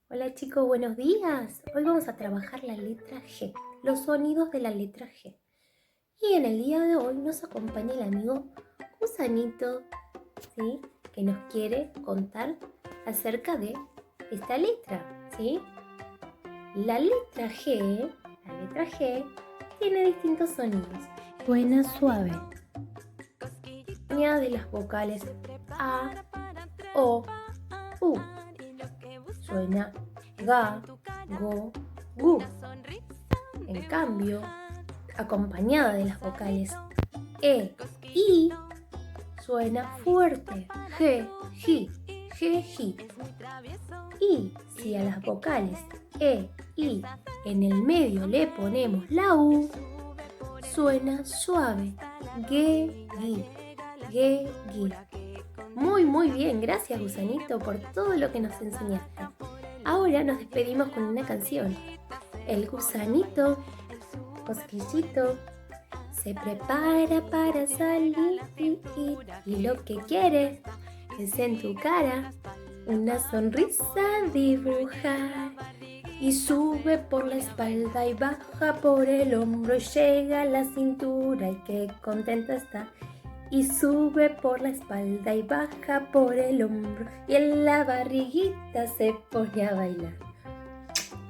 Hola chicos, buenos días. Hoy vamos a trabajar la letra G, los sonidos de la letra G. Y en el día de hoy nos acompaña el amigo Gusanito, ¿sí? Que nos quiere contar acerca de esta letra, ¿sí? La letra G tiene distintos sonidos. Suena suave. De las vocales A, O, U. Suena ga, go, gu. En cambio, acompañada de las vocales E, I, suena fuerte, G, ji, G, ji. Y si a las vocales E, I en el medio le ponemos la U, suena suave, ge, gi, ge, gi. Muy bien, gracias Gusanito por todo lo que nos enseñaste. Ahora nos despedimos con una canción. El gusanito, cosquillito, se prepara para salir y lo que quiere es en tu cara una sonrisa dibujar. Y sube por la espalda y baja por el hombro y llega a la cintura y qué contenta está. Y sube por la espalda y baja por el hombro y en la barriguita se pone a bailar.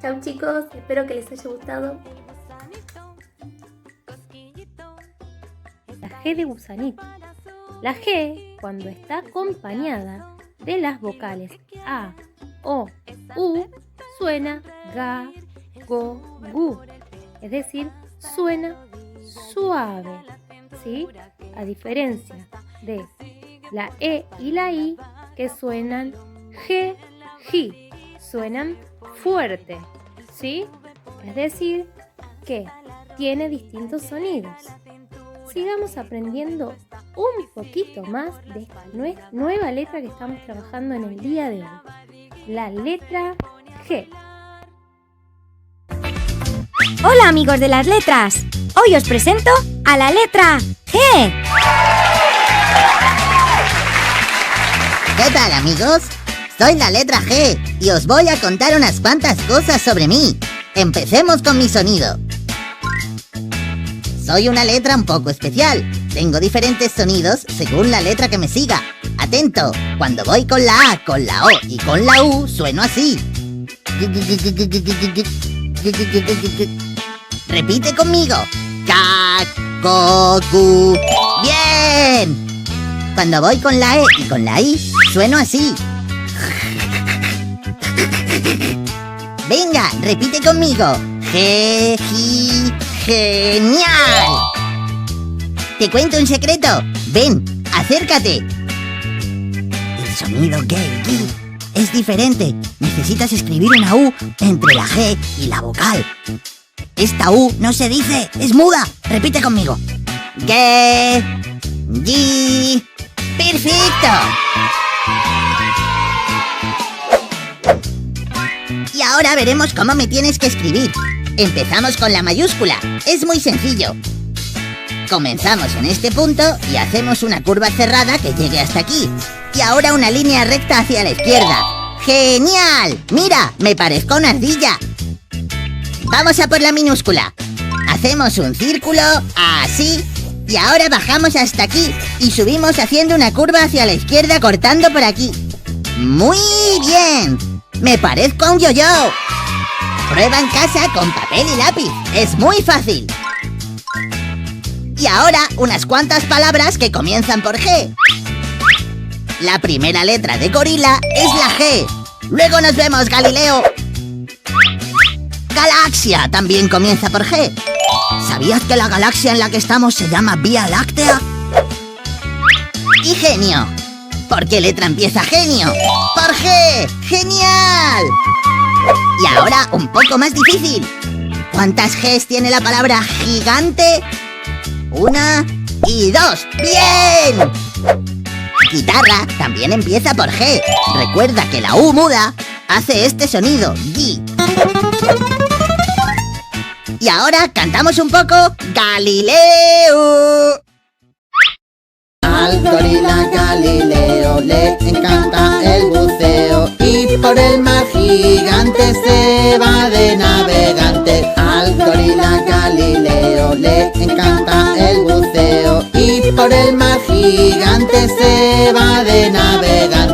Chau chicos, espero que les haya gustado. La G de gusanito. La G, cuando está acompañada de las vocales A, O, U, suena ga, go, gu. Es decir, suena suave, ¿sí? A diferencia de la E y la I, que suenan G, ji, suenan fuerte, ¿sí? Es decir, que tiene distintos sonidos. Sigamos aprendiendo un poquito más de esta nueva letra que estamos trabajando en el día de hoy. La letra G. Hola amigos de las letras, hoy os presento a la letra G. ¿Qué tal amigos? Soy la letra G y os voy a contar unas cuantas cosas sobre mí. Empecemos con mi sonido. Soy una letra un poco especial. Tengo diferentes sonidos según la letra que me siga. Atento, cuando voy con la A, con la O y con la U, sueno así. Repite conmigo. Ka, ko, gu. ¡Bien! Cuando voy con la E y con la I, sueno así. Venga, repite conmigo. Ge, ji, genial. Te cuento un secreto. Ven, acércate. El sonido ge, gi es diferente. Necesitas escribir una U entre la G y la vocal. Esta U no se dice, es muda. Repite conmigo. Ge, gi. ¡Perfecto! Y ahora veremos cómo me tienes que escribir. Empezamos con la mayúscula. Es muy sencillo. Comenzamos en este punto y hacemos una curva cerrada que llegue hasta aquí. Y ahora una línea recta hacia la izquierda. ¡Genial! Mira, me parezco una ardilla. Vamos a por la minúscula. Hacemos un círculo, así. Y ahora bajamos hasta aquí y subimos haciendo una curva hacia la izquierda cortando por aquí. ¡Muy bien! ¡Me parezco a un yo-yo! Prueba en casa con papel y lápiz. Es muy fácil. Y ahora unas cuantas palabras que comienzan por G. La primera letra de gorila es la G. Luego nos vemos, Galileo. Galaxia también comienza por G. ¿Sabías que la galaxia en la que estamos se llama Vía Láctea? Y genio. ¿Por qué letra empieza genio? ¡Por G! ¡Genial! Y ahora un poco más difícil. ¿Cuántas Gs tiene la palabra gigante? 1 y 2. ¡Bien! Guitarra también empieza por G. Recuerda que la U muda hace este sonido, gi. Y ahora cantamos un poco Galileo. Al gorila Galileo le encanta el buceo. y por el mar gigante se va de navegante. Al gorila Galileo le encanta el buceo y por el mar gigante se va de navegante.